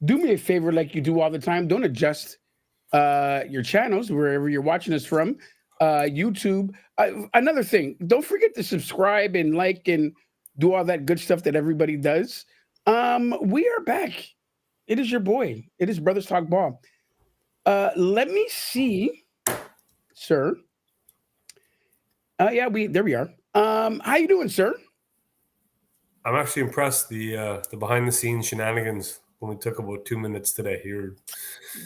do me a favor like you do all the time. Don't adjust your channels wherever you're watching us from. YouTube. Another thing, don't forget to subscribe and like and do all that good stuff that everybody does. We are back. It is your boy. It is Brothers Talk Ball. Let me see, sir. Yeah, we there we are. How you doing, sir? I'm actually impressed. The behind the scenes shenanigans only took about 2 minutes today. You're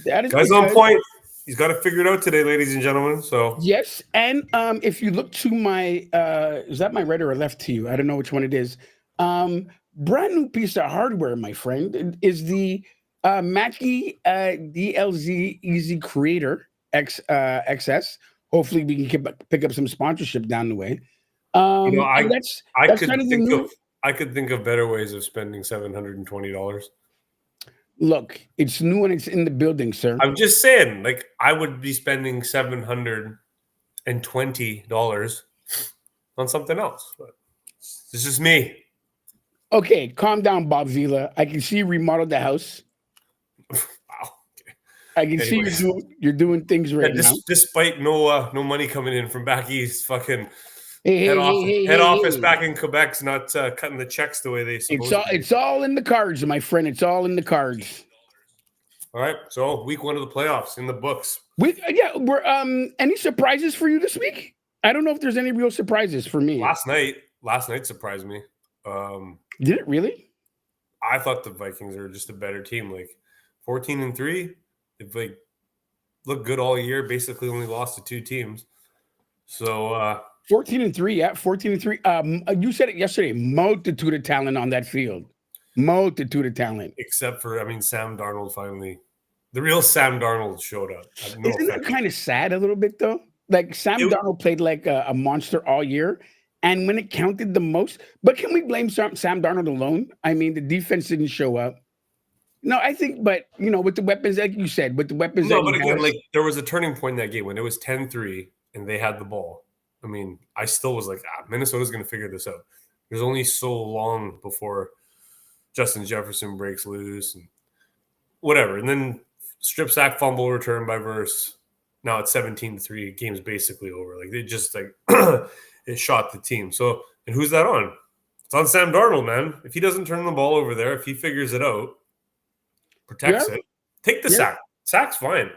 That is guys on because point. He's got it figured out today, ladies and gentlemen. So yes, and if you look to my is that my right or left to you? I don't know which one it is. Brand new piece of hardware, my friend, is the Mackie DLZ Easy Creator XS. Hopefully, we can pick up some sponsorship down the way. you know, And I I that's could kind of the think of new I could think of better ways of spending $720. look. It's new and it's in the building, sir. I'm just saying, like I would be spending $720 on something else. But it's just me. Okay, calm down, Bob Vila. I can see you remodeled the house. Wow. I can see Anyways, you're doing things yeah, right now. despite no money coming in from back east, fucking Hey, hey, hey, hey, head hey, office hey. back in Quebec's not cutting the checks the way they It's supposed all to be. it's all in the cards, my friend. It's all in the cards. All right, so week 1 of the playoffs in the books. We're any surprises for you this week? I don't know if there's any real surprises for me. Last night surprised me. Um, Did it really? I thought the Vikings are just a better team. Like 14-3, they've like looked good all year. Basically, only lost to 2 teams. So 14-3, yeah, 14-3. You said it yesterday. Multitude of talent on that field. Multitude of talent. except for Sam Darnold finally, the real Sam Darnold showed up. No Isn't that offense. kind of sad a little bit though? Like Sam It, Darnold played like a monster all year, and when it counted the most, but can we blame Sam Darnold alone? I mean, the defense didn't show up. No, I think, but with the weapons, like you said, with the weapons no, that but he again, has, like there was a turning point in that game when it was 10-3 and they had the ball. I mean, I still was like, Minnesota's going to figure this out. There's only so long before Justin Jefferson breaks loose and whatever. And then strip sack fumble return by Verse. Now it's 17-3. Game's basically over. Like they just like it shot the team. So and who's that on? It's on Sam Darnold, man. If he doesn't turn the ball over there, if he figures it out, yeah, protects it, take the yeah. sack. Sack's fine.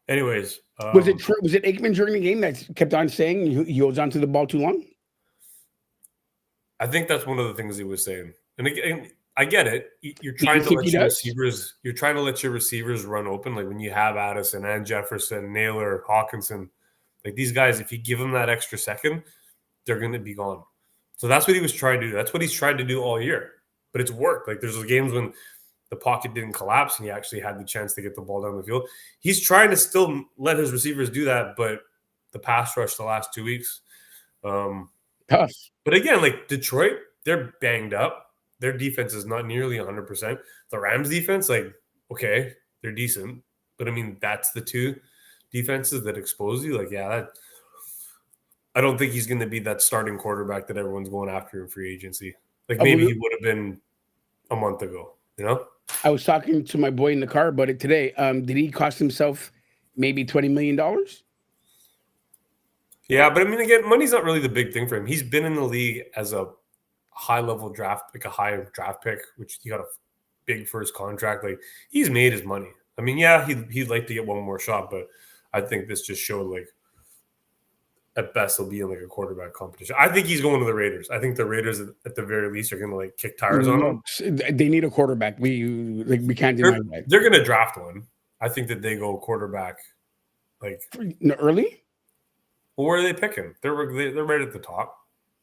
Anyways, Was it Aikman during the game that kept on saying he holds onto the ball too long? I think that's one of the things he was saying. And again, I get it. You're Do you trying to think he let your does? receivers. You're trying to let your receivers run open. Like when you have Addison and Jefferson, Naylor, Hawkinson, like these guys. If you give them that extra second, they're going to be gone. So that's what he was trying to do. That's what he's tried to do all year. But it's worked. Like there's games when the pocket didn't collapse and he actually had the chance to get the ball down the field. He's trying to still let his receivers do that, but the pass rush the last 2 weeks. Tough. But again, like Detroit, they're banged up. Their defense is not nearly 100%. The Rams defense, like, okay, they're decent. But I mean, that's the two defenses that expose you. Like, yeah, I don't think he's going to be that starting quarterback that everyone's going after in free agency. Like maybe he would have been a month ago, I was talking to my boy in the car about it today. Did he cost himself maybe $20 million? Yeah, but I mean, again, money's not really the big thing for him. He's been in the league as a high-level draft, like a high draft pick, which he got a big first contract. Like he's made his money. I mean, yeah, he'd like to get one more shot, but I think this just showed like at best he'll be in like a quarterback competition. I think he's going to the Raiders. I think the Raiders at the very least are going to like kick tires on him. They need a quarterback. We can't deny that. They're going to draft one. I think that they go quarterback like early. Well, where are they picking? They're right at the top.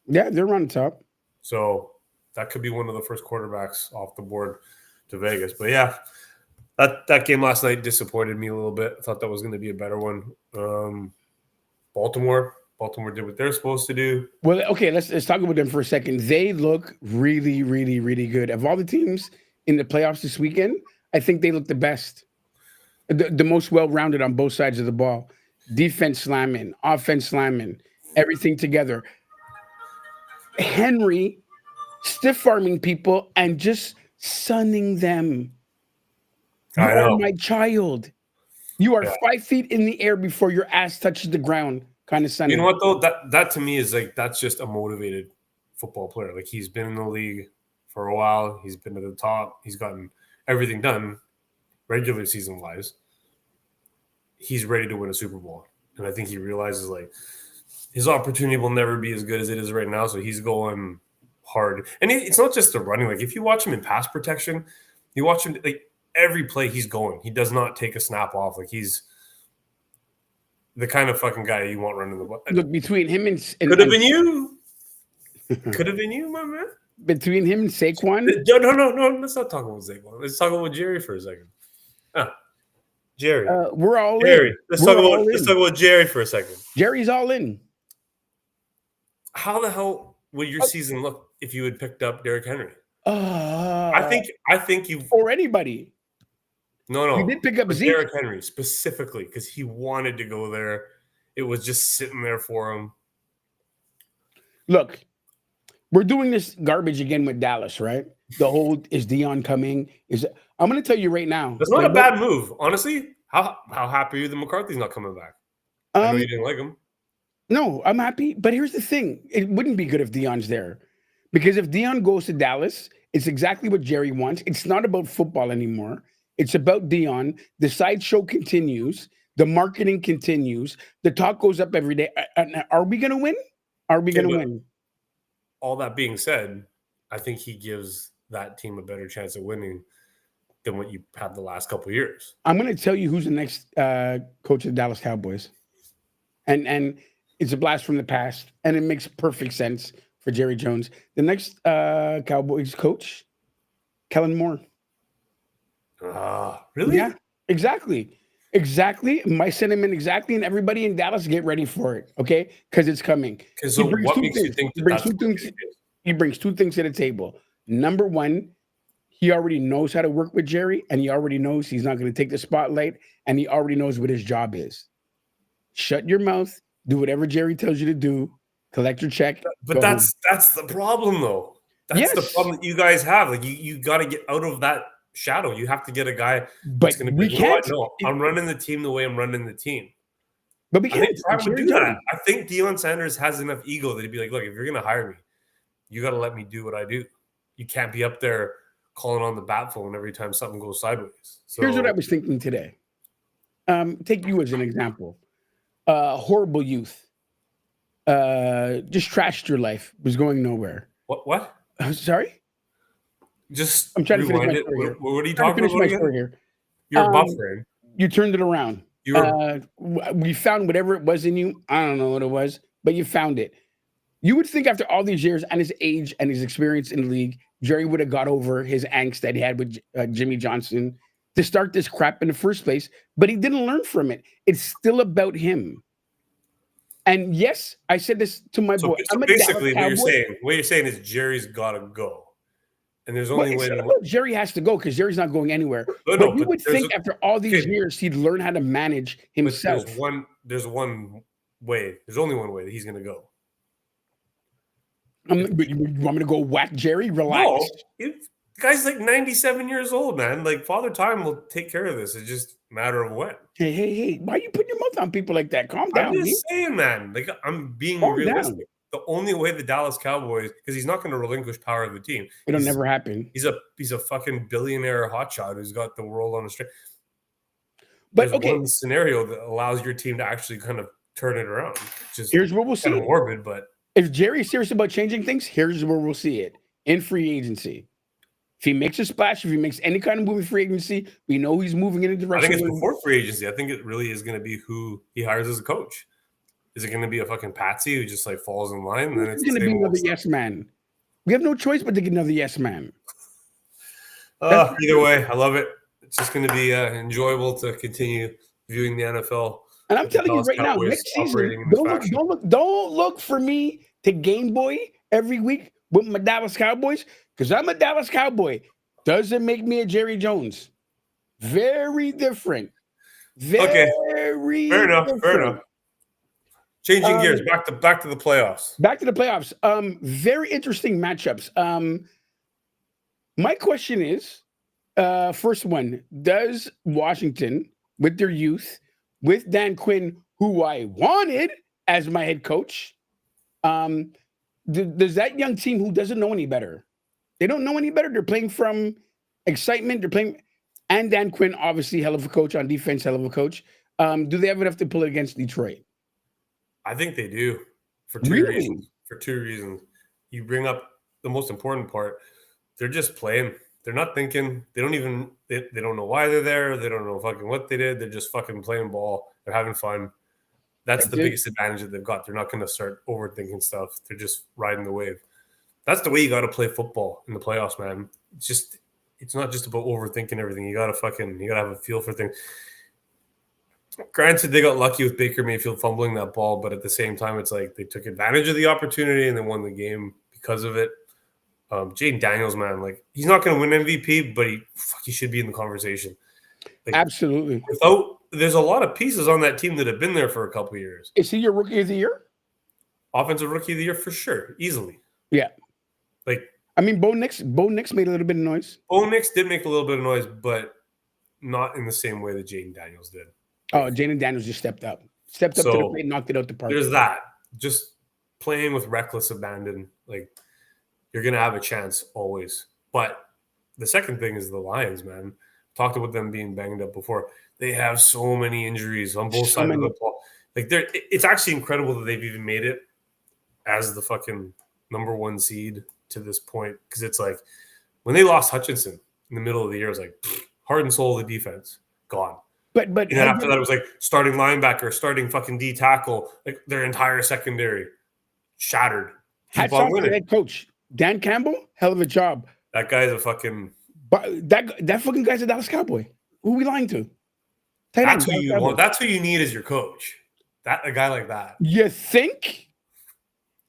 Yeah, they're on the top. So that could be one of the first quarterbacks off the board to Vegas. But yeah, that game last night disappointed me a little bit. I thought that was going to be a better one. Baltimore did what they're supposed to do. Well, okay, let's talk about them for a second. They look really, really, really good. Of all the teams in the playoffs this weekend, I think they look the best, the most well-rounded on both sides of the ball. Defense slamming, offense slamming, everything together. Henry stiff arming people and just sunning them. You I are know. my child. You are Yeah. 5 feet in the air before your ass touches the ground, kind of son. You know what though? That to me is like that's just a motivated football player. Like he's been in the league for a while. He's been at the top. He's gotten everything done regular season wise. He's ready to win a Super Bowl, and I think he realizes like his opportunity will never be as good as it is right now. So he's going hard, and it's not just the running. Like if you watch him in pass protection, you watch him like every play he's going. He does not take a snap off. Like he's the kind of fucking guy you want running the ball. Look, between him and Could have been you. Could have been you, my man. between him and Saquon. No. Let's not talk about Saquon. Let's talk about Jerry for a second. Jerry. We're all Jerry. in. Let's We're talk all about Jerry for a second. Jerry's all in. How the hell would your season look if you had picked up Derrick Henry? I think you or anybody. No. You did pick up Zeke. Derrick Henry specifically because he wanted to go there. It was just sitting there for him. Look, we're doing this garbage again with Dallas, right? The whole is Dion coming? I'm going to tell you right now. That's not a bad move, honestly. How happy are you that McCarthy's not coming back? I know you didn't like him. No, I'm happy. But here's the thing. It wouldn't be good if Dion's there. Because if Dion goes to Dallas, it's exactly what Jerry wants. It's not about football anymore. It's about Dion. The sideshow continues. The marketing continues. The talk goes up every day. Are we going to win? Are we going to win? All that being said, I think he gives that team a better chance of winning than what you had the last couple of years. I'm going to tell you who's the next coach of the Dallas Cowboys. And it's a blast from the past, and it makes perfect sense for Jerry Jones. The next Cowboys coach, Kellen Moore. Really? Yeah, exactly. Exactly. My sentiment exactly, and everybody in Dallas get ready for it, okay? Because it's coming. So what makes you think he brings two things to the table. Number one, he already knows how to work with Jerry, and he already knows he's not going to take the spotlight, and he already knows what his job is. Shut your mouth, do whatever Jerry tells you to do, collect your check. But that's the problem, though. That's the problem that you guys have. Like you got to get out of that shadow. You have to get a guy that's going to be. No, I'm running the team the way I'm running the team. But we can't do that. I think Deion Sanders has enough ego that he'd be like, look, if you're going to hire me, you got to let me do what I do. You can't be up there calling on the bat phone every time something goes sideways. So here's what I was thinking today. Take you as an example. Horrible youth. Just trashed your life. Was going nowhere. What? Sorry? I'm trying to finish my story here. What are you talking about again? You're buffering. You turned it around. We found whatever it was in you. I don't know what it was, but you found it. You would think after all these years and his age and his experience in the league, Jerry would have got over his angst that he had with Jimmy Johnson to start this crap in the first place, but he didn't learn from it. It's still about him. And yes, I said this to my boy. So basically, what you're saying is Jerry's got to go. And there's only way Jerry has to go because Jerry's not going anywhere. But you would think after all these years, he'd learn how to manage himself. There's one way. There's only one way that he's going to go. You want me to go whack Jerry? Relax. No, the guy's like 97 years old, man. Like Father Time will take care of this. It's just a matter of when. Hey! Why are you putting your mouth on people like that? Calm down. I'm just saying, man. Like I'm being realistic. Down. The only way the Dallas Cowboys, because he's not going to relinquish power of the team. It'll never happen. He's a fucking billionaire hotshot who's got the world on a string. But there's one scenario that allows your team to actually kind of turn it around. Just here's where we'll see. Kind of morbid, but if Jerry's serious about changing things, here's where we'll see it in free agency. If he makes a splash, if he makes any kind of move in free agency, we know he's moving in a direction. I think it's before free agency. I think it really is going to be who he hires as a coach. Is it going to be a fucking patsy who just like falls in line? And then it's going to be another yes man. We have no choice but to get another yes man. Either way, I love it. It's just going to be enjoyable to continue viewing the NFL. And I'm telling you right now, next season, don't look for me to Game Boy every week with my Dallas Cowboys because I'm a Dallas Cowboy. Doesn't make me a Jerry Jones. Very different. Fair enough. Changing gears, back to the playoffs. Back to the playoffs. Very interesting matchups. My question is, First one, does Washington, with their youth, with Dan Quinn, who I wanted as my head coach, um, does that young team who doesn't know any better? They don't know any better. They're playing from excitement. They're playing, and Dan Quinn, obviously, hell of a coach on defense, hell of a coach. Do they have enough to pull it against Detroit? I think they do for two Really? reasons. For two reasons. You bring up the most important part. They're just playing. They're not thinking. They don't even. They don't know why they're there. They don't know fucking what they did. They're just fucking playing ball. They're having fun. That's the biggest advantage that they've got. They're not going to start overthinking stuff. They're just riding the wave. That's the way you got to play football in the playoffs, man. It's not just about overthinking everything. You got to have a feel for things. Granted, they got lucky with Baker Mayfield fumbling that ball, but at the same time, it's like they took advantage of the opportunity and they won the game because of it. Jaden Daniels, man, like he's not going to win MVP, but he should be in the conversation. Like, absolutely. There's a lot of pieces on that team that have been there for a couple of years. Is he your rookie of the year? Offensive rookie of the year for sure, easily. Yeah. Like, I mean, Bo Nix made a little bit of noise. Bo Nix did make a little bit of noise, but not in the same way that Jaden Daniels did. Oh, Jaden Daniels just stepped up to the plate, knocked it out the park. There's that. Just playing with reckless abandon, like you're gonna have a chance always. But the second thing is the Lions, man. Talked about them being banged up before. They have so many injuries on both sides of the ball. Like it's actually incredible that they've even made it as the fucking number one seed to this point. Because it's like when they lost Hutchinson in the middle of the year, it was like heart and soul of the defense gone. But and then after that, it was like starting linebacker, starting fucking D tackle, like their entire secondary shattered. Hats off to the head coach Dan Campbell. Hell of a job. That guy's a fucking. But that fucking guy's a Dallas Cowboy. Who are we lying to? That's who you want. That's who you need as your coach. A guy like that. You think?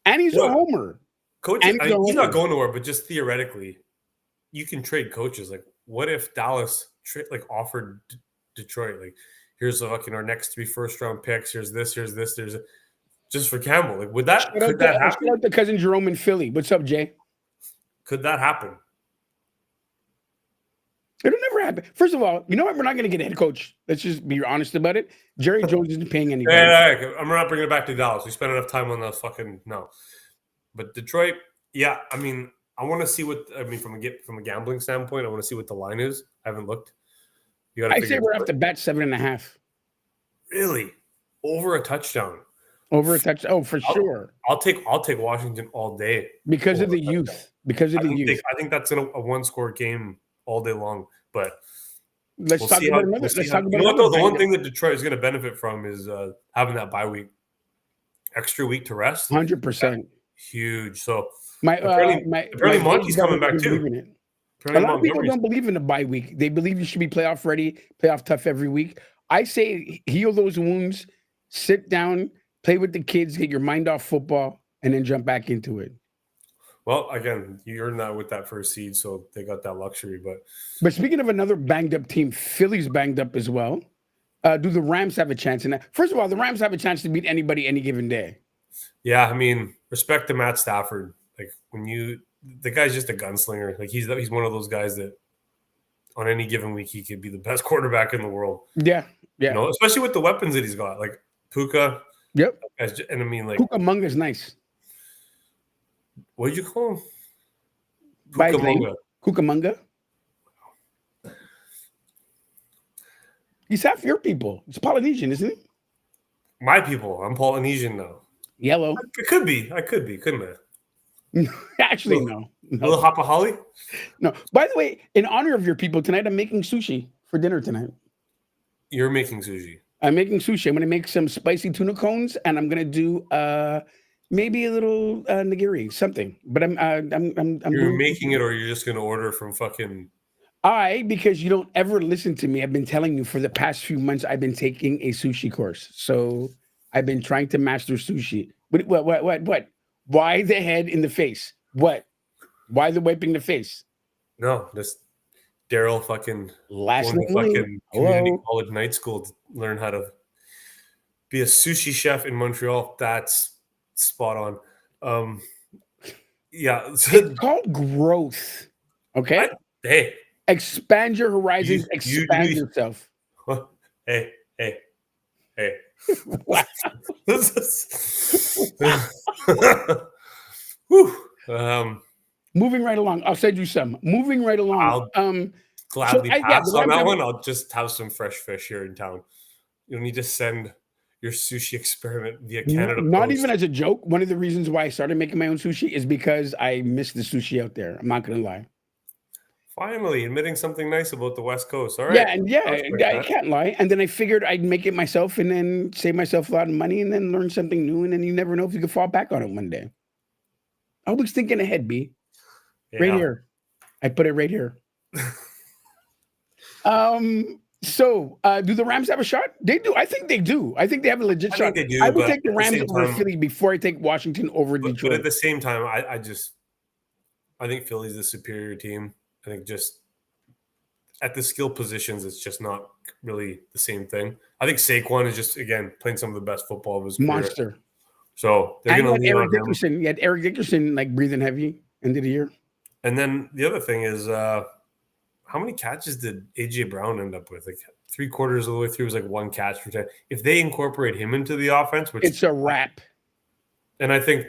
And he's a homer. Coach, he's not going nowhere. But just theoretically, you can trade coaches. Like, what if Dallas offered Detroit, like, here's our next 3 first-round picks. Here's this. There's just for Campbell. Like, could that happen? Shout out to cousin Jerome in Philly. What's up, Jay? Could that happen? It'll never happen. First of all, you know what? We're not going to get a head coach. Let's just be honest about it. Jerry Jones isn't paying anybody. I'm not bringing it back to Dallas. We spent enough time on the fucking no. But Detroit, yeah. I mean, I want to see from a gambling standpoint. I want to see what the line is. I haven't looked. I say we're off the bet 7.5. Really? Over a touchdown? Over a touchdown? Oh, for sure. I'll take Washington all day because of the youth. Because of the youth. I think that's a one-score game all day long. But let's talk about another. The one thing that Detroit is going to benefit from is having that bye week, extra week to rest. 100%. Huge. So apparently Monty's coming back too. A lot of people don't believe in the bye week. They believe you should be playoff ready, playoff tough every week. I say heal those wounds, sit down, play with the kids, get your mind off football, and then jump back into it. Well, again, you earned that with that first seed, so they got that luxury. But speaking of another banged up team, Philly's banged up as well. Do the Rams have a chance in that? First of all, the Rams have a chance to beat anybody any given day. Yeah, I mean, respect to Matt Stafford. Like the guy's just a gunslinger. Like he's one of those guys that on any given week he could be the best quarterback in the world. Yeah. Especially with the weapons that he's got, like Puka. Yep. And I mean, like Puka-Munga's nice. What did you call him? Puka-Munga. He's half your people. It's Polynesian, isn't he? My people. I'm Polynesian now. Yellow. It could be. I could be, couldn't I? Actually, no. A little hapa holly? No. By the way, in honor of your people tonight, I'm making sushi for dinner tonight. You're making sushi. I'm making sushi. I'm going to make some spicy tuna cones, and I'm going to do maybe a little nigiri, something. But I'm You're making it, or you're just going to order from fucking. Because you don't ever listen to me. I've been telling you for the past few months. I've been taking a sushi course, so I've been trying to master sushi. What? Why the head in the face? What? Why the wiping the face? No, this Daryl fucking last fucking community college night school to learn how to be a sushi chef in Montreal. That's spot on. Yeah, it's called growth. Okay. Hey, Expand your horizons. You Expand do. yourself. Hey. Wow. Whew. Moving right along. I'll send you some. Moving right along. I'll gladly The pass on Rams that have- one. I'll just have some fresh fish here in town. You don't need to send your sushi experiment via Canada Not Post. even as a joke. One of the reasons why I started making my own sushi is because I miss the sushi out there. I'm not gonna lie. Finally, admitting something nice about the West Coast. All right. I can't lie. And then I figured I'd make it myself and then save myself a lot of money and then learn something new. And then you never know if you could fall back on it one day. Always thinking ahead, B. Yeah. Right here. I put it right here. So do the Rams have a shot? They do. I think they do. I think they have a legit shot. Think they do, I would but take the at Rams over time, Philly before I take Washington over but Detroit. at the same time, I think Philly's the superior team. I think just at the skill positions, it's just not really the same thing. I think Saquon is just, again, playing some of the best football of his career. Monster. So they're going to lean on Dickerson. You had Eric Dickerson like breathing heavy end of the year. And then the other thing is, how many catches did A.J. Brown end up with? Like 3/4 of the way through was like 1 catch for 10. If they incorporate him into the offense, which it's a wrap. And I think,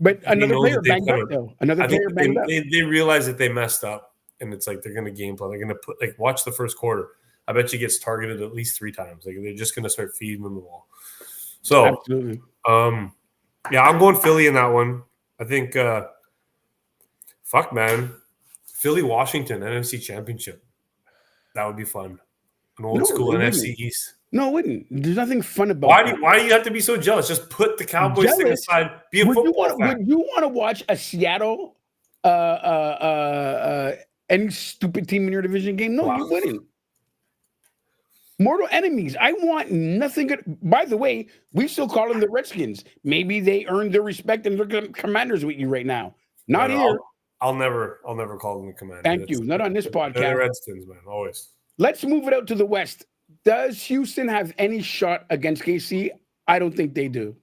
but another player banged up though. Another player banged up. They realize that they messed up, and it's like they're going to game plan. They're going to put watch the first quarter. I bet you gets targeted at least 3 times. Like they're just going to start feeding them the ball. So, absolutely. Yeah, I'm going Philly in that one. I think, fuck man, Philly Washington NFC Championship. That would be fun. An old school NFC East. No, it wouldn't. There's nothing fun about it. Why do you have to be so jealous? Just put the Cowboys thing aside. Be a football fan. Would you want to watch a Seattle any stupid team in your division game? No, you wouldn't. Mortal enemies. I want nothing good. By the way, we still call them the Redskins. Maybe they earned their respect and they're Commanders with you right now. Not here. I'll never call them the Commanders. Thank you. Not on this podcast. They're the Redskins, man. Always. Let's move it out to the West. Does Houston have any shot against KC? I don't think they do.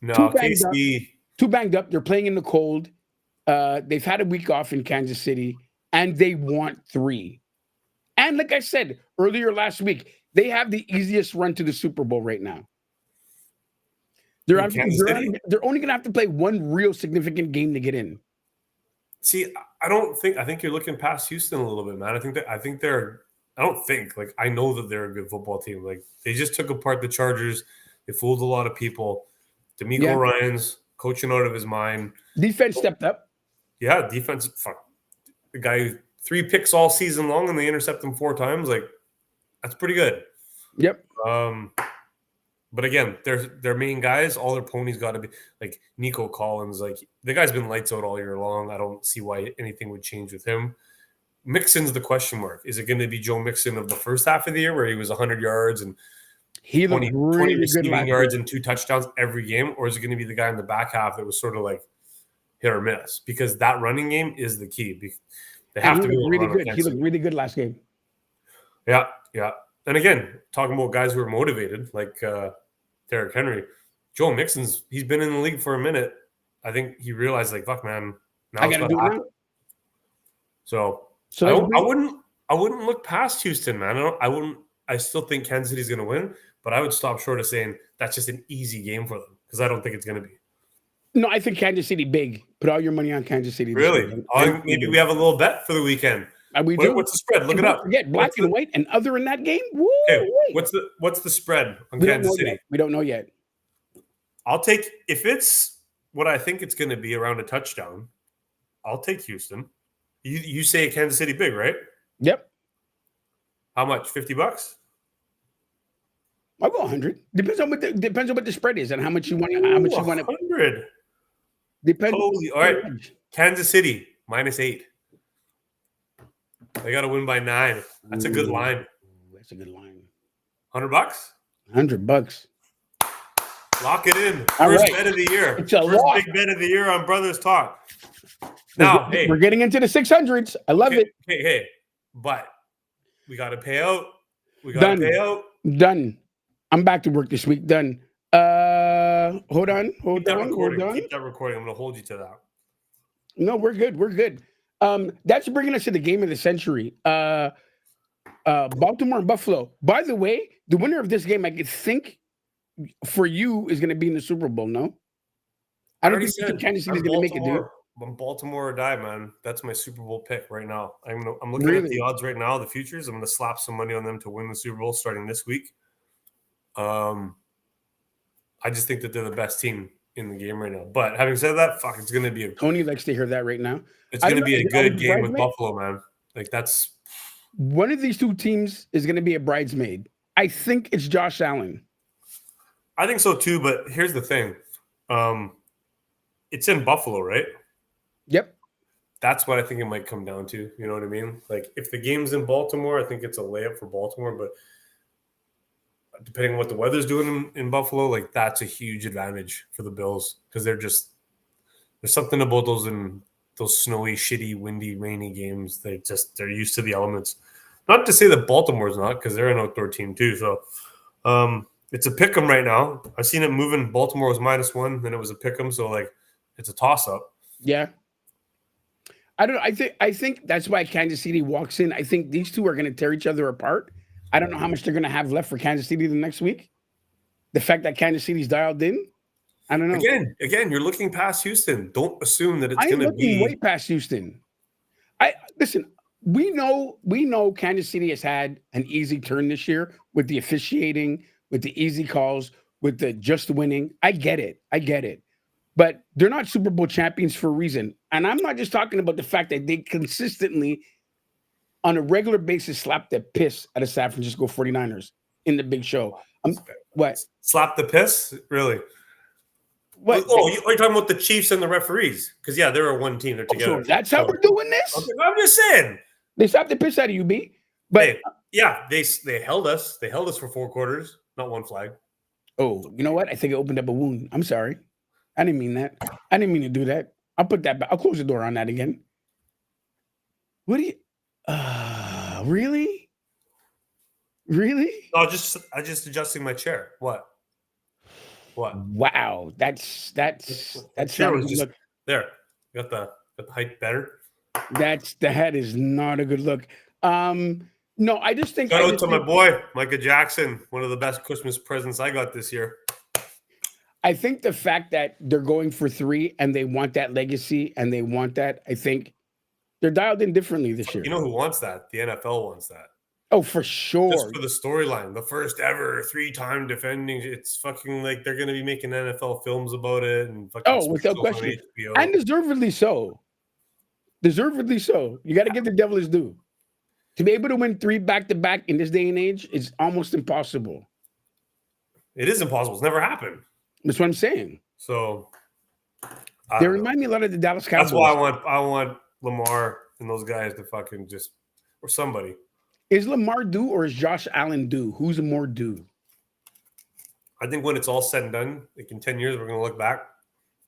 No, KC. Too banged up. They're playing in the cold. They've had a week off in Kansas City, and they want 3. And like I said earlier last week, they have the easiest run to the Super Bowl right now. They're only going to have to play one real significant game to get in. See, I think you're looking past Houston a little bit, man. I know that they're a good football team. Like they just took apart the Chargers. They fooled a lot of people. D'Amico Ryans coaching out of his mind. Defense stepped up. Yeah, defense. Fuck. The guy 3 picks all season long and they intercept him 4 times. Like that's pretty good. Yep. But again, their main guys, all their ponies got to be like Nico Collins. Like the guy's been lights out all year long. I don't see why anything would change with him. Mixon's the question mark. Is it going to be Joe Mixon of the first half of the year where he was 100 yards and he 20 receiving yards and 2 touchdowns every game? Or is it going to be the guy in the back half that was sort of like hit or miss? Because that running game is the key. They have to be really good. He looked really good last game. Yeah. And again, talking about guys who are motivated, like Derrick Henry, Joe Mixon's, he's been in the league for a minute. I think he realized, like, fuck, man, now I got to do it now. So I wouldn't look past Houston, man. I still think Kansas City's going to win, but I would stop short of saying that's just an easy game for them because I don't think it's going to be. No, I think Kansas City big. Put all your money on Kansas City. Really? Maybe we have a little bet for the weekend. What's the spread? Look it up. Forget black and white and other in that game. Woo, okay, what's the spread on Kansas City? We don't know yet. I'll take if it's what I think it's going to be around a touchdown. I'll take Houston. You say Kansas City big, right? Yep. How much? $50? I'll go 100. Depends on what the spread is and how much you want. How much you want to. 100. Depends. Holy, all right. Kansas City -8. They got to win by 9. That's a good line. That's a good line. $100? $100. Lock it in. First bet of the year. It's First big bet of the year on Brothers Talk. Now, we're getting into the 600s. I love it. Hey, but we got to pay out. We got to pay out. Done. I'm back to work this week. Done. Hold on. Keep that recording. I'm going to hold you to that. No, we're good. That's bringing us to the game of the century. Baltimore and Buffalo. By the way, the winner of this game, I could think for you, is going to be in the Super Bowl. No, I I don't already think you think said Kansas City is I'm going to make it, dude. Baltimore. I'm Baltimore or die, man. That's my Super Bowl pick right now. I'm looking at the Really? odds right now, the futures. I'm going to slap some money on them to win the Super Bowl starting this week. I just think that they're the best team in the game right now. But having said that, fuck, it's going to be Tony likes to hear that right now. a good game with bridesmaid? Buffalo, man. Like that's One of these two teams is going to be a bridesmaid. I think it's Josh Allen. I think so too. But here's the thing, it's in Buffalo, right? Yep. That's what I think it might come down to. You know what I mean? Like if the game's in Baltimore, I think it's a layup for Baltimore. But depending on what the weather's doing in Buffalo, like that's a huge advantage for the Bills because there's something about those snowy, shitty, windy, rainy games. They're used to the elements. Not to say that Baltimore's not because they're an outdoor team too. So it's a pick 'em right now. I've seen it moving. Baltimore was -1, then it was a pick 'em. So like it's a toss up. Yeah. I don't know. I think that's why Kansas City walks in. I think these two are going to tear each other apart. I don't know how much they're going to have left for Kansas City the next week. The fact that Kansas City's dialed in, I don't know. Again, you're looking past Houston. Don't assume that it's I'm going to looking be way past Houston. Listen. We know Kansas City has had an easy turn this year with the officiating, with the easy calls, with the just winning. I get it. But they're not Super Bowl champions for a reason. And I'm not just talking about the fact that they consistently, on a regular basis, slap the piss out of San Francisco 49ers in the big show. What? slap the piss? Really? What? Oh, you're talking about the Chiefs and the referees? Because yeah, they're a one team. They're together. So that's how we're doing this? Okay, I'm just saying. They slapped the piss out of you, B. But hey, yeah, they held us. They held us for 4 quarters, not one flag. Oh, you know what? I think it opened up a wound. I'm sorry. I didn't mean that. I didn't mean to do that. I'll put that back. I'll close the door on that again. What do you really? Really? No, I just adjusting my chair. What? Wow. That's chair was just there. Got the height better. That is not a good look. No, I just think shout out to my boy, Micah Jackson, one of the best Christmas presents I got this year. I think the fact that they're going for 3 and they want that legacy and they want that, I think they're dialed in differently this year. You know who wants that? The NFL wants that. Oh, for sure. Just for the storyline, the first ever 3-time defending. It's fucking like they're going to be making NFL films about it and fucking without question, and deservedly so. Deservedly so. You got to give the devil his due. To be able to win 3 back-to-back in this day and age is almost impossible. It is impossible. It's never happened. That's what I'm saying. So they remind me a lot of the Dallas Cowboys. That's why I want Lamar and those guys to fucking just or somebody. Is Lamar due or is Josh Allen due? Who's more due? I think when it's all said and done, like in 10 years, we're going to look back.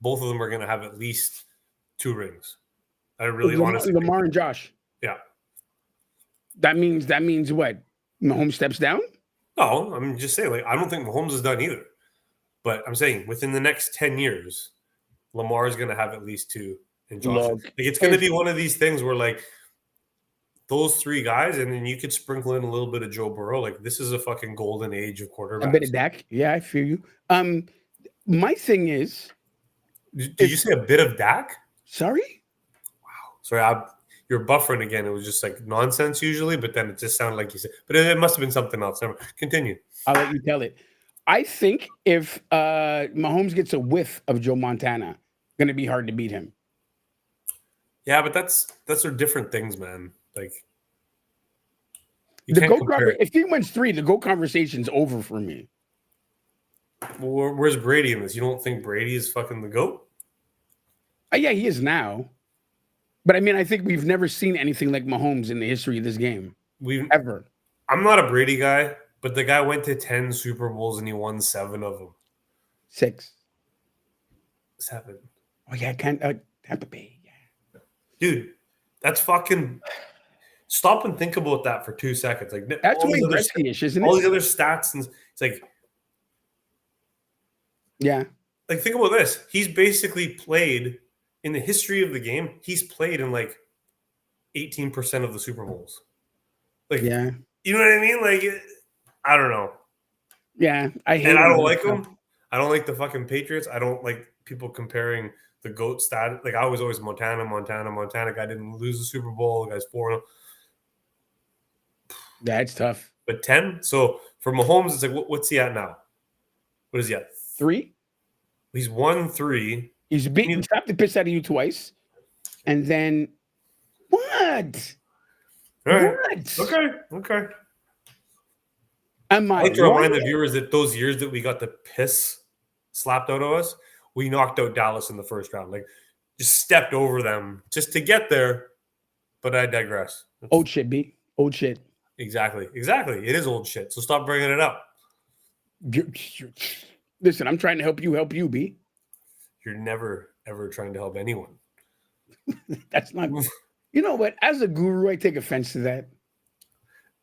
Both of them are going to have at least 2 rings. I really honestly Lamar and Josh. Yeah. That means what? Mahomes steps down? No, I'm just saying, like, I don't think Mahomes is done either. But I'm saying within the next 10 years, Lamar is going to have at least 2. And Josh, like, it's going to be one of these things where, like, those 3 guys, and then you could sprinkle in a little bit of Joe Burrow. Like, this is a fucking golden age of quarterbacks. A bit of Dak. Yeah, I feel you. My thing is, did you say a bit of Dak? Sorry. Wow. Sorry, you're buffering again. It was just like nonsense usually, but then it just sounded like you said. But it must have been something else. Never. Continue. I'll let you tell it. I think if Mahomes gets a whiff of Joe Montana, going to be hard to beat him. Yeah, but that's are different things, man. Like the GOAT if he wins 3, the GOAT conversation's over for me. Well, where's Brady in this? You don't think Brady is fucking the GOAT? Yeah, he is now. But I mean, I think we've never seen anything like Mahomes in the history of this game. Ever. I'm not a Brady guy, but the guy went to 10 Super Bowls and he won 7 of them. 6. 7. Oh yeah, Tampa Bay. Yeah. Dude, that's fucking. Stop and think about that for 2 seconds. Like that's Wayne Gretzky-ish, isn't it? All these other stats and it's like. Yeah. Like think about this. He's basically played in the history of the game. He's played in like 18% of the Super Bowls. Like, Yeah. you know what I mean? Like, I don't know. Yeah. I hate And I him. don't like them. I don't like the fucking Patriots. I don't like people comparing the GOAT stat. Like, I was always Montana. Guy didn't lose the Super Bowl. The guy's 4-0. Yeah, it's tough. But 10? So for Mahomes, it's like, what's he at now? What is he at? 3? He's 1-3. He's beaten, slapped the piss out of you twice. And then, what? All right. What? Okay. Am I I like to remind the lying? viewers that those years that we got the piss slapped out of us, we knocked out Dallas in the first round. Like, just stepped over them just to get there. But I digress. Old shit, B. Old shit. Exactly. It is old shit. So stop bringing it up. Listen, I'm trying to help you, B. You're never, ever trying to help anyone. That's not. You know what? As a guru, I take offense to that.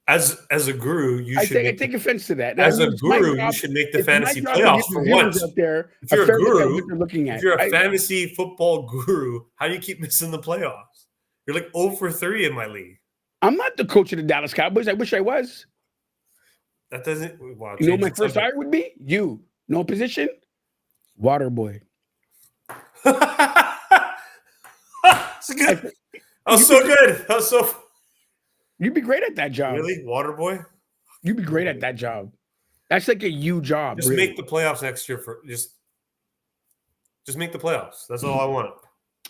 As a guru, I take offense to that. As a guru, you should make the fantasy playoffs for once. Out there, if you're a guru, looking at. If you're a fantasy football guru, how do you keep missing the playoffs? You're like 0-3 in my league. I'm not the coach of the Dallas Cowboys. I wish I was. That doesn't. Wow, you know, my first hire would be you. No position. Water boy. That's good. That was so good. That was so. You'd be great at that job. Really, water boy? You'd be great at that job. That's like a you job. Just make the playoffs next year for just make the playoffs. That's all I want.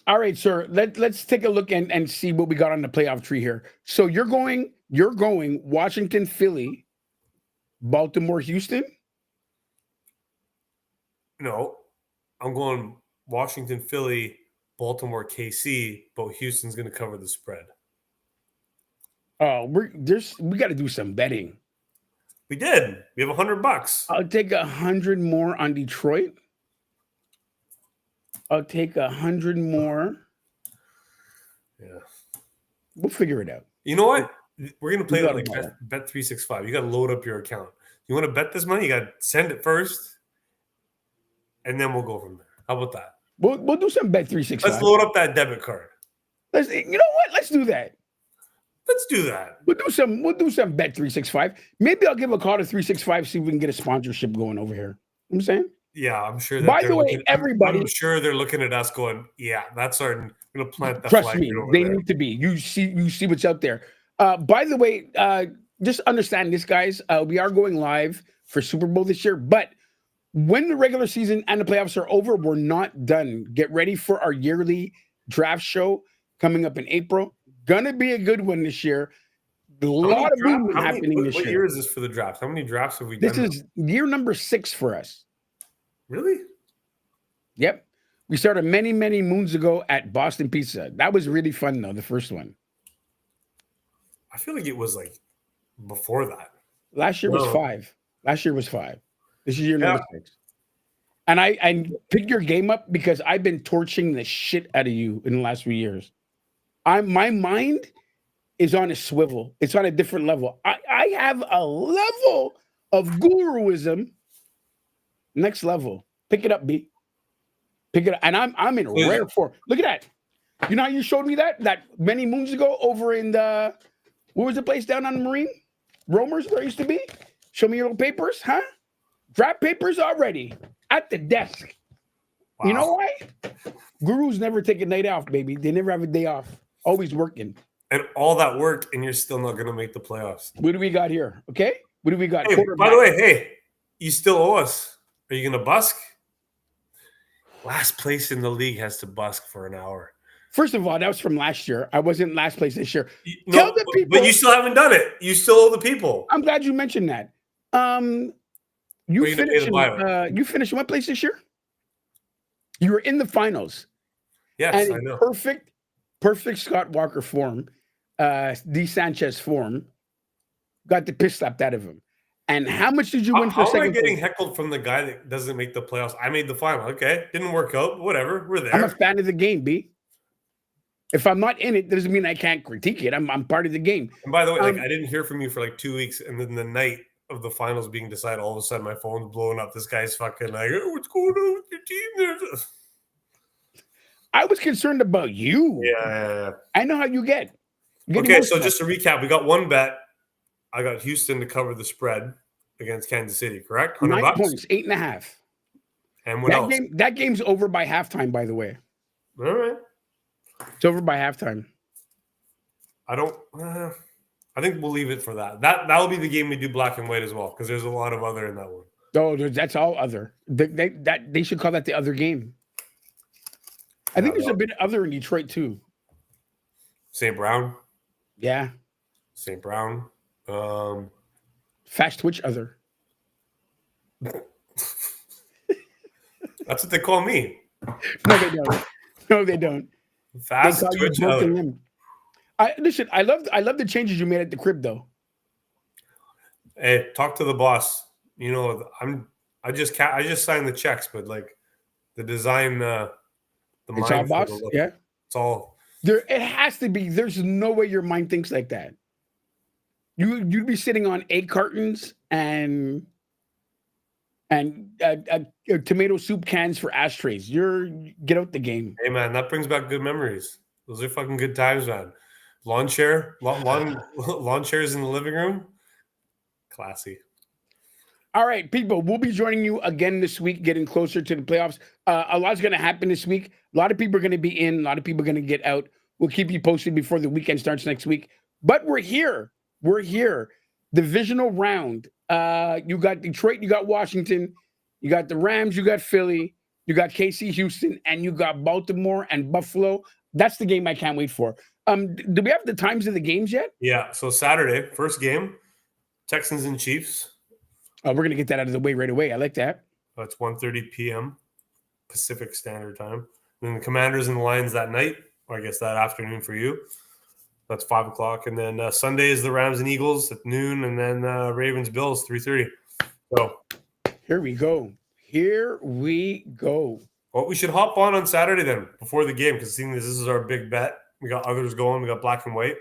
All right, sir. Let's take a look and see what we got on the playoff tree here. So you're going Washington, Philly, Baltimore, Houston? No. I'm going Washington, Philly, Baltimore, KC, but Houston's going to cover the spread. Oh, we got to do some betting. We did. We have $100. I'll take 100 more on Detroit. I'll take 100 more. Yeah, we'll figure it out. You know what? We're gonna play like Bet365. You got to load up your account. You want to bet this money? You got to send it first, and then we'll go from there. How about that? We'll do some Bet365. Let's load up that debit card. You know what? Let's do that. Let's do that. We'll do some Bet365. Maybe I'll give a call to 365, see if we can get a sponsorship going over here. You know what I'm saying? Yeah, I'm sure. By the way, everybody, I'm sure they're looking at us going, "Yeah, that's our going to plant the trust flag." me, they need to be. You see what's out there. By the way, just understand this, guys. We are going live for Super Bowl this year, but when the regular season and the playoffs are over, we're not done. Get ready for our yearly draft show coming up in April. Gonna be a good one this year. A lot of movement happening this year. What year is this for the draft? How many drafts have we done? This is year number 6 for us. Really? Yep. We started many, many moons ago at Boston Pizza. That was really fun, though, the first one. I feel like it was like before that. Last year was 5. Last year was 5. This is year number 6. And I picked your game up because I've been torching the shit out of you in the last few years. My mind is on a swivel. It's on a different level. I have a level of guruism. Next level. Pick it up, B. Pick it up. And I'm in rare form. Look at that. You know how you showed me that many moons ago over in the what was the place down on the Marine? Romer's where it used to be? Show me your little papers, huh? Draft papers already at the desk. Wow. You know why? Gurus never take a night off, baby. They never have a day off. Always working. And all that work, and you're still not going to make the playoffs. What do we got here? Okay. What do we got? Hey, by the way, hey, you still owe us. Are you going to busk? Last place in the league has to busk for an hour. First of all, that was from last year. I wasn't last place this year. Tell the people. But you still haven't done it. You still owe the people. I'm glad you mentioned that. You finished what place this year? You were in the finals. Yes, and I know. Perfect Scott Walker form, D. Sanchez form, got the piss slapped out of him. And how much did you win for second? How am I getting heckled from the guy that doesn't make the playoffs? I made the final. Okay, didn't work out. Whatever, we're there. I'm a fan of the game, B. If I'm not in it, doesn't mean I can't critique it. I'm part of the game. And by the way, I didn't hear from you for like 2 weeks, and then the night of the finals being decided, all of a sudden my phone's blowing up. This guy's fucking like, oh, what's going on with your team? I was concerned about you. Yeah. I know how you get. Okay, so just to recap, we got one bet. I got Houston to cover the spread against Kansas City, correct? 100 9 bucks? points, 8.5. And what else? That game's over by halftime, by the way. All right. It's over by halftime. I think we'll leave it for that. That'll be the game we do black and white as well, because there's a lot of other in that one. Oh, that's all other. They should call that the other game. I think there's a bit other in Detroit too. St. Brown. Yeah. St. Brown. Fast Twitch other. That's what they call me. No, they don't. No, they don't. Fast Twitch other. Listen, I love the changes you made at the crib though. Hey, talk to the boss. You know, I just signed the checks, but like the design, It's all boss. Yeah. It's all there. It has to be. There's no way your mind thinks like that. You'd be sitting on egg cartons and tomato soup cans for ashtrays. Get out the game. Hey man, that brings back good memories. Those are fucking good times, man. Lawn chairs in the living room. Classy. All right, people, we'll be joining you again this week, getting closer to the playoffs. A lot's going to happen this week. A lot of people are going to be in. A lot of people are going to get out. We'll keep you posted before the weekend starts next week. But we're here. We're here. Divisional round. You got Detroit. You got Washington. You got the Rams. You got Philly. You got KC, Houston, and you got Baltimore and Buffalo. That's the game I can't wait for. Do we have the times of the games yet? Yeah. So Saturday, first game, Texans and Chiefs. We're going to get that out of the way right away. I like that. That's 1:30 p.m. Pacific Standard Time. And then the Commanders and the Lions that night, or I guess that afternoon for you. That's 5 o'clock. And then Sunday is the Rams and Eagles at noon, and then Ravens Bills 3:30. So here we go. Here we go. Well, we should hop on Saturday then before the game, because seeing this is our big bet. We got others going. We got black and white.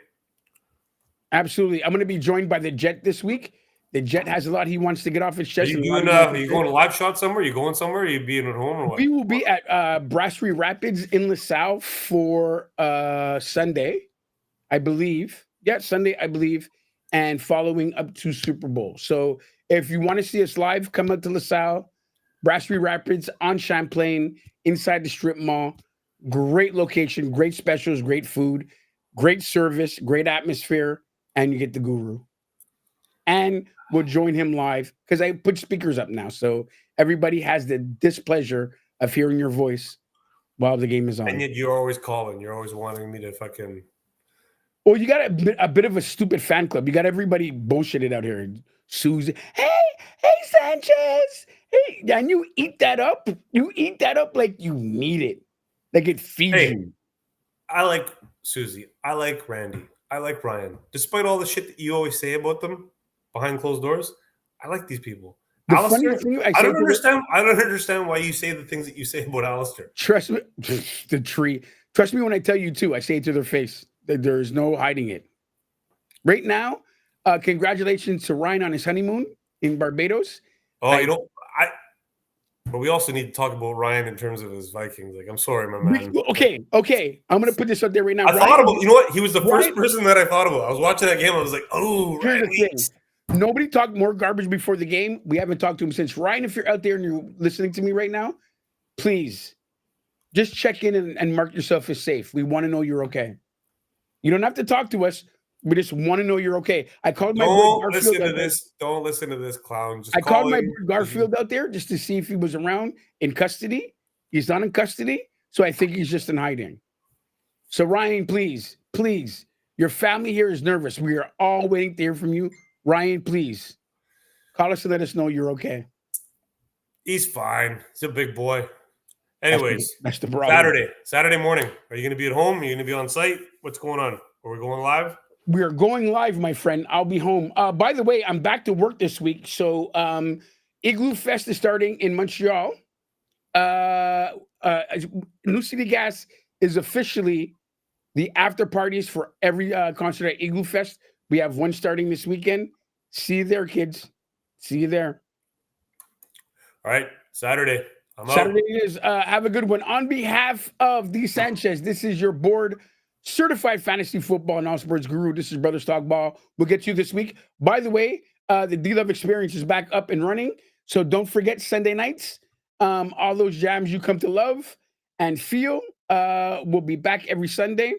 Absolutely. I'm going to be joined by the Jet this week. The Jet has a lot he wants to get off his chest. Are you going to live shot somewhere? Are you going somewhere? Are you being at home or what? We will be at Brasserie Rapids in LaSalle for Sunday, I believe. Yeah, Sunday, I believe, and following up to Super Bowl. So if you want to see us live, come up to LaSalle, Brasserie Rapids on Champlain, inside the strip mall. Great location, great specials, great food, great service, great atmosphere, and you get the guru. And we'll join him live because I put speakers up now. So everybody has the displeasure of hearing your voice while the game is on. And yet you're always calling. You're always wanting me to fucking... Well, you got a bit of a stupid fan club. You got everybody bullshitted out here. Susie, hey, Sanchez. Hey, and you eat that up. You eat that up like you need it. Like it feeds you. I like Susie. I like Randy. I like Ryan. Despite all the shit that you always say about them behind closed doors, I like these people. Alistair, I don't understand why you say the things that you say about Alistair. Trust me, the tree. Trust me when I tell you too. I say it to their face. There is no hiding it. Right now, congratulations to Ryan on his honeymoon in Barbados. Oh, but we also need to talk about Ryan in terms of his Vikings. Like, I'm sorry, my man. Okay. I'm going to put this out there right now. I thought about, you know what? He was the first person that I thought about. I was watching that game. I was like, oh, Ryan. Nobody talked more garbage before the game. We haven't talked to him since. Ryan, if you're out there and you're listening to me right now, please just check in and mark yourself as safe. We want to know you're okay. You don't have to talk to us. We just want to know you're okay. I called my boy Garfield. Don't listen to this clown. I called my boy Garfield out there just to see if he was around in custody. He's not in custody, so I think he's just in hiding. So Ryan, please, your family here is nervous. We are all waiting to hear from you. Ryan, please call us to let us know you're okay. He's fine. He's a big boy. Anyways, that's the problem. Saturday morning. Are you going to be at home? Are you going to be on site? What's going on? Are we going live? We are going live, my friend. I'll be home. By the way, I'm back to work this week. So Igloo Fest is starting in Montreal. New City Gas is officially the after parties for every concert at Igloo Fest. We have one starting this weekend. See you there, kids. See you there. All right. Saturday. Saturday it is. Have a good one. On behalf of D. Sanchez, this is your board certified fantasy football and all sports guru. This is Brothers Talk Ball. We'll get you this week. By the way, the D-Love experience is back up and running. So don't forget Sunday nights. All those jams you come to love and feel will be back every Sunday.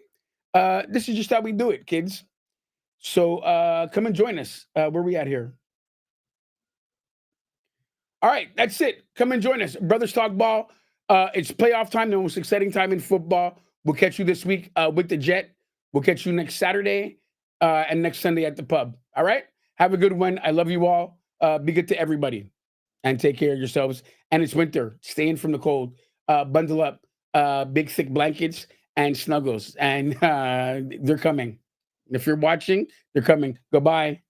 This is just how we do it, kids. So come and join us. Where we at here? All right, that's it. Come and join us. Brothers Talk Ball. It's playoff time, the most exciting time in football. We'll catch you this week with the Jet. We'll catch you next Saturday and next Sunday at the pub. All right? Have a good one. I love you all. Be good to everybody. And take care of yourselves. And it's winter. Stay in from the cold. Bundle up. Big, thick blankets and snuggles. And they're coming. If you're watching, they're coming. Goodbye.